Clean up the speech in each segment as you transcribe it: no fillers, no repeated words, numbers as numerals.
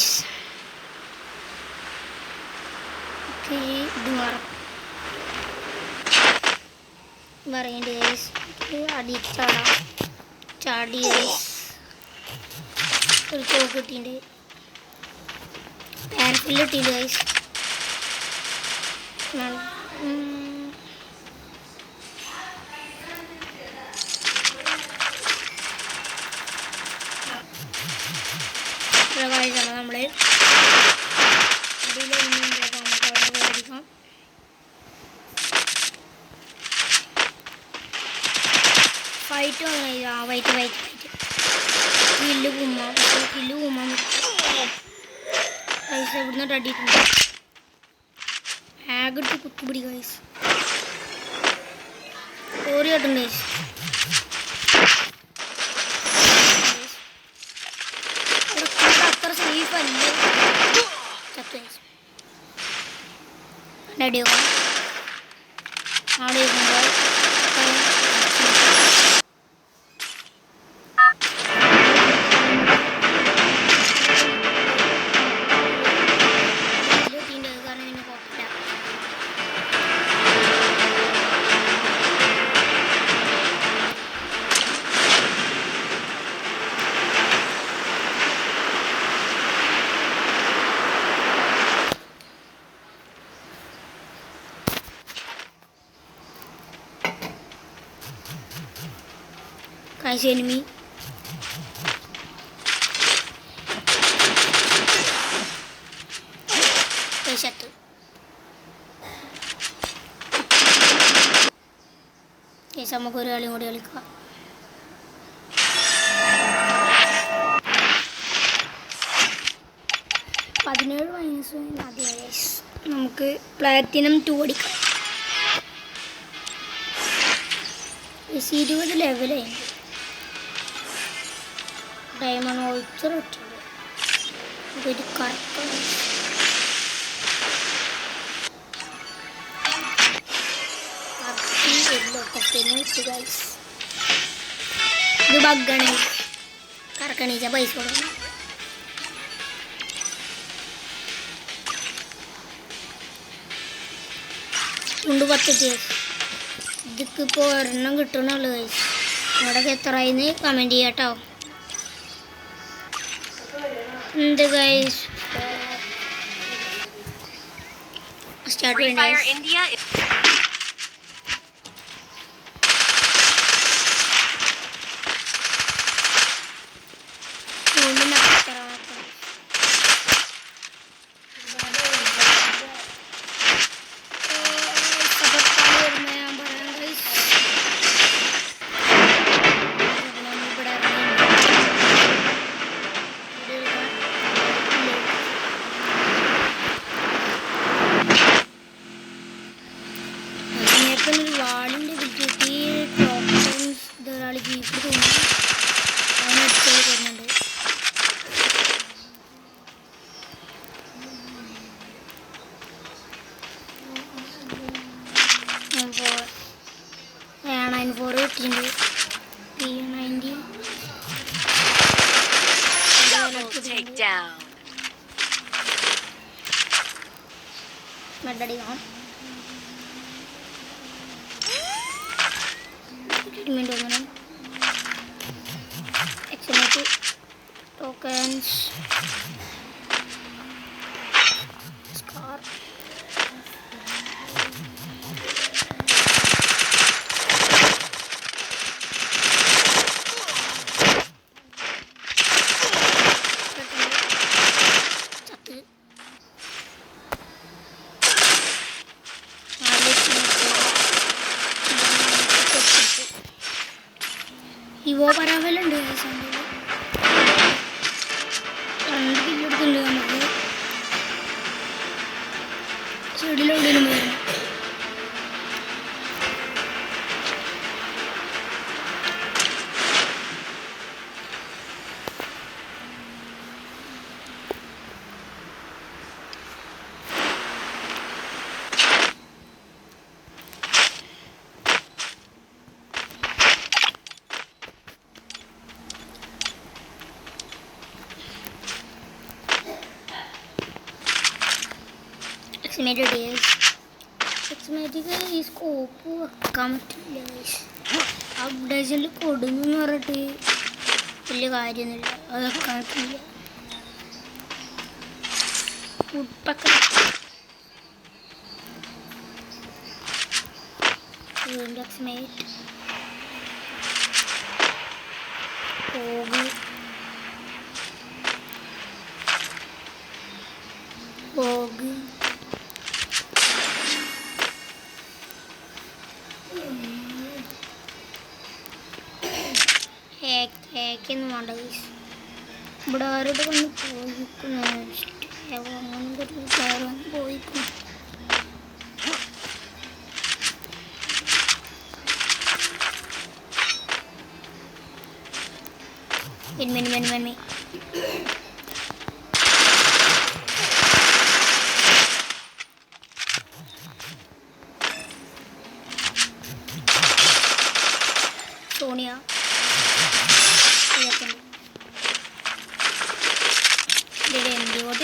Guys. ഇത് മറയുണ്ട് guys. അടിച്ചാടാം. ചാടി guys. ഒരു ചോക്ക് കിട്ടിയിട്ടുണ്ട്. പാൻഫിൽ കിട്ടിയില്ല ഗൈസ്. നമ്മള് ഫൈറ്റ് വന്നു. വൈറ്റ് കില്ല് കുമ്മാൻ ഗൈസ്. എവിടുന്ന് അടിയിട്ടുണ്ട്. ആകെട്ട് കുത്തുപിടി ഗൈസ്. ഓറിയായിട്ടുണ്ട് ഗൈസ്. അത്ര സേഫ് അല്ല. ചത്തു ഗൈസ്. അടിയോ അവിടെ guys, enemy. Satu. Okay, sama gue kali model ka. നമുക്ക് പ്ലാറ്റിനം 2 അടിക്കാം. 20 ലെവലായി. ഡയമണ്ട് ഓൾച്ചർ ഇട്ടുണ്ട്. ഇതൊരു കറക്റ്റാണ്. ഇത് ബഗ്ഗാണ്. കറക്കണീച്ച പൈസ കൊടുക്കണം. ഉണ്ട് 10. ഇതിക്കിപ്പോൾ ഒരെണ്ണം കിട്ടണുള്ളൂ ഗൈസ്. ഇവിടെ എത്രയെന്ന് കമൻറ്റ് ചെയ്യാം കേട്ടോ. എന്ത് ഗൈസ് സ്റ്റാർട്ട് ചെയ്യണ്ടേ? വാളിൻ്റെ വിറ്റിട്ട് ഒരാൾ ജീപ്പ് തോന്നി അവനടിച്ചാൽ വരുന്നുണ്ട്. അപ്പോൾ 94 കിട്ടിയിട്ടുണ്ട്. P90 മെഡടിക്കണം. Excellent tokens. Scar. ഇവോ പരാവലുണ്ട്. 2 കിലോ എടുക്കുന്നുണ്ട് നമുക്ക്. ചെടിയിലെവിടെയും വരണം. എക്സ്മാറ്റിക് ഈ സ്കോപ്പ് വെക്കാൻ പറ്റില്ല ഗൈസ്. അപ്ഡേഷനിൽ കൊടുങ്ങെന്ന് പറഞ്ഞിട്ട് വലിയ കാര്യമൊന്നുമില്ല, അത് വെക്കാൻ പറ്റില്ല. ഉപ്പൊക്കെ എക്സ്മേറ്റ് പോഗ് ഹാക്കൊന്നും വേണ്ട ഗൈസ്. ഇവിടെ ആരോട് വന്ന് പോയിക്കുന്നു, അങ്ങനത്തെ ഒരു പ്ലെയർ വന്ന് പോയിക്കുന്നു. മെന്മി സോണിയ MP40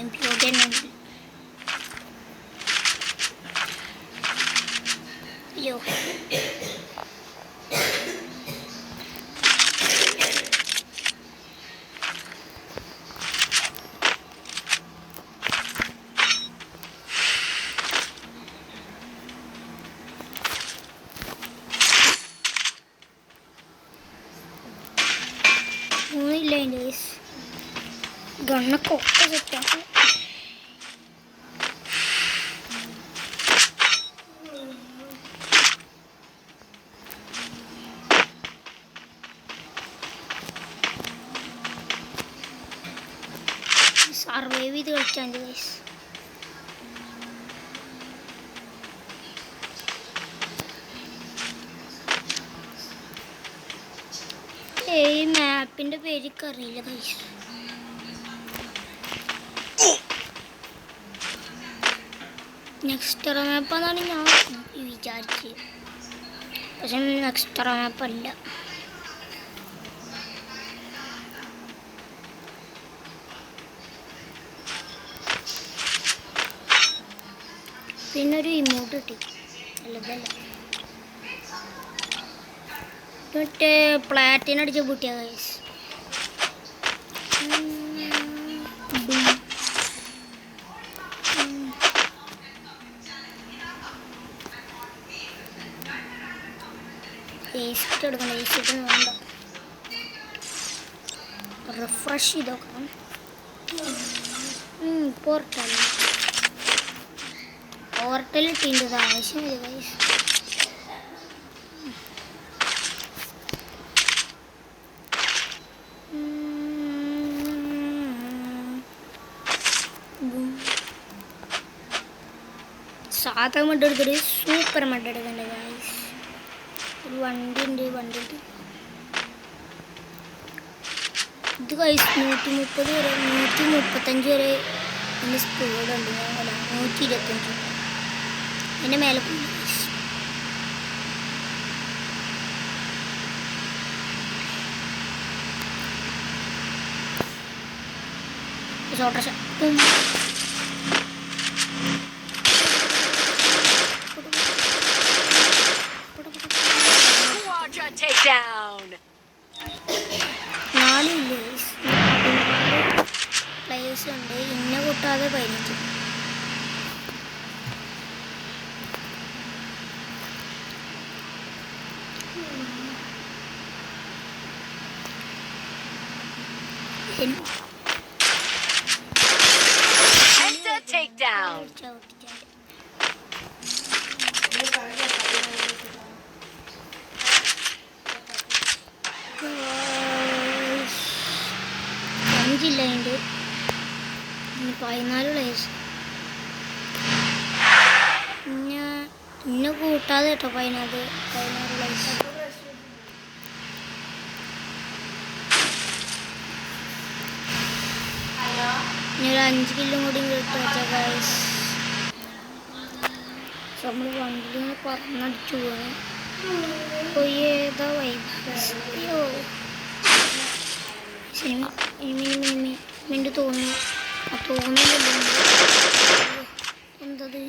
MP40 അയ്യോ ഒന്നുമില്ല അതിൻ്റെ കേസ്. ഗണ്ണൊക്കെ ഒക്കെ സെറ്റാക്കും. സർവൈവ് ചെയ്ത് കളിച്ചാൽ മതി ഗൈസ്. ഈ മാപ്പിൻ്റെ പേരൊക്കെ അറിയില്ല ഗൈസ്. നെക്സ്റ്ററ മാപ്പാന്നാണ് ഞാൻ വിചാരിച്ചത്, പക്ഷെ നെക്സ്റ്ററ മാപ്പല്ല. പിന്നൊരു ഇമോട്ട് കിട്ടി, അല്ലതല്ല മറ്റേ പ്ലാറ്റിനടിച്ച് പൊട്ടിയ ഗൈസ്. ഏസിട്ട് എടുക്കണം, ഏസിട്ട് വേണ്ട, റിഫ്രഷ് ചെയ്ത് നോക്കണം. പോർട്ടലിട്ടിൻ്റെ ആവശ്യമില്ല ഗൈസ്. സാധാ മഡ് എടുത്തിട്ട് സൂപ്പർ മഡ് എടുക്കണ്ട ഗൈസ്. ഒരു വണ്ടി ഉണ്ട് ഇത് ഗൈസ് 130 വരെ 135 വരെ ഇതിൻ്റെ സ്പീഡുണ്ട്. അല്ല 125 അതിൻ്റെ മേലെ പോയി ഗൈസ്. ഓട്ടോറിക്ഷ പ്ലേയേഴ്സ് ഉണ്ട്, ഇന്ന കൂട്ടാതെ 15. Takedown. അഞ്ചില്ല അതിൻ്റെ 14 പ്ലേയേഴ്സ്. ഇന്നെ കൂട്ടാതെ കേട്ടോ 16 പ്ലേയേഴ്സ്. ഇനി ഒരു 5 കില്ലും കൂടി കിട്ടുക ഗൈസ്. നമ്മൾ വണ്ടിയിൽ പറഞ്ഞടിച്ചു പോകണം. പോയി ഏതാ വൈബ്. അയ്യോ സിനിമ മിനിറ്റ് തോന്നുന്നു. ആ തോന്നുന്നില്ല എന്തത്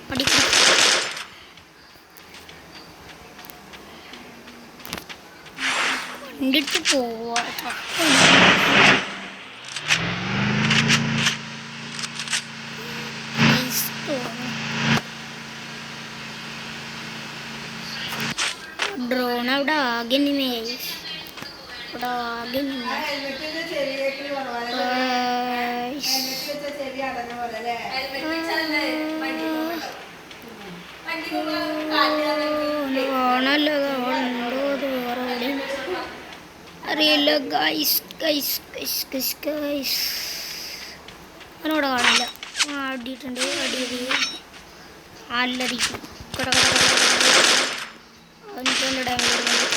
പഠിക്കും. കണ്ടിട്ട് പോവാ ഡ്രോൺ അവിടെ ആകെ നിമയായി. അവിടെ ആകെ ഓണല്ലോ ഉണ്ടോ അത് വേറെ എവിടെയും അറിയില്ല. Guys guys guys guys guys അവനവിടെ കാണില്ല. അടിയിട്ടുണ്ട്. അടി ആല്ലടിക്കും. കട അവനിക്ക് നല്ല ഡാമേജ് കൊടുക്കുന്നുണ്ട്.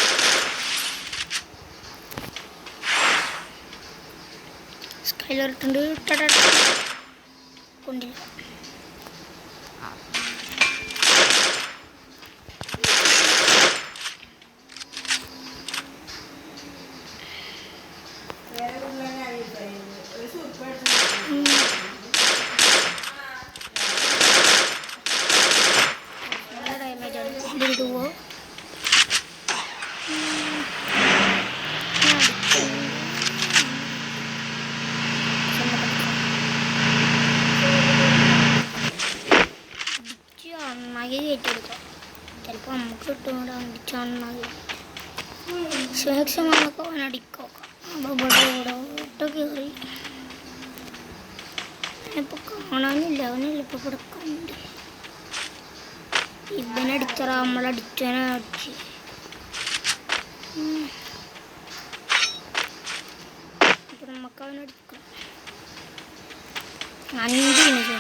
സ്കൈലറിട്ടുണ്ട്. കൊണ്ടില്ല. നന്നായി കയറ്റിയെടുക്കാം. ചിലപ്പോൾ നമുക്ക് കിട്ടും. അടിച്ചാണായി സുരക്ഷമാണൊക്കെ അവൻ അടിക്കാം. ഇവിടെ കയറി ഇപ്പോൾ കാണാനില്ല. അവനല്ല ഇപ്പോൾ ഇവിടെ കണ്ട് ഇവനടിച്ചറ നമ്മളടിച്ചവനെ അടിച്ച്. അപ്പം നമുക്ക് അവനടിക്കാം. 5 മിനിറ്റ്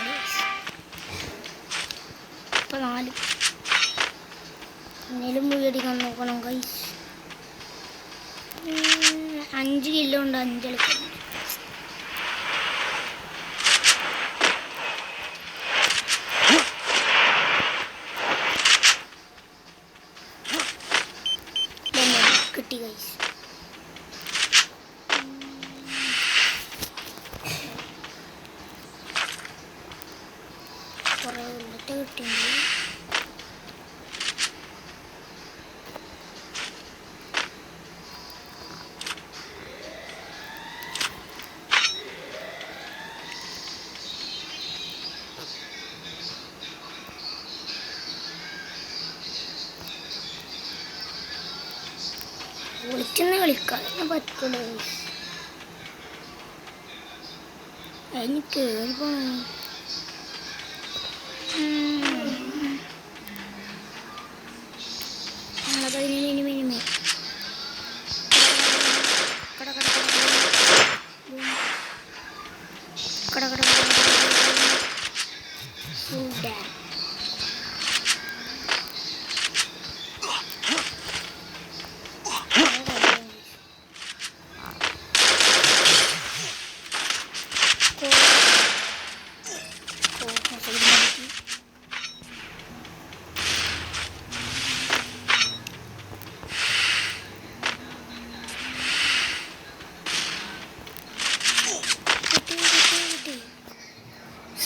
ഇപ്പം 4 എന്നേലും മുഴുവടിക്കാൻ നോക്കണം ഗൈസ്. 5 കിലോ ഉണ്ട്. 5 എടുക്കണം. കിട്ടി ഗൈസ്. കുറേ ഉള്ളിട്ട് കിട്ടിയിട്ടുണ്ട്. വിളിച്ചെന്ന് കളിക്കാൻ പറ്റുള്ളൂ. അതിന് കയറി പോകണം. മിനിമേ കട കട കട കട കട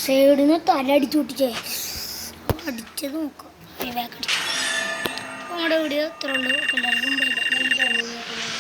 സൈഡിൽ നിന്ന് തല അടിച്ചു പൊട്ടിച്ചേ. അടിച്ചത് നോക്കാം. ബാക്ക് അടിച്ചു. നമ്മുടെ വീഡിയോ ഇത്ര ഉള്ളൂ. എല്ലാവർക്കും ബൈ.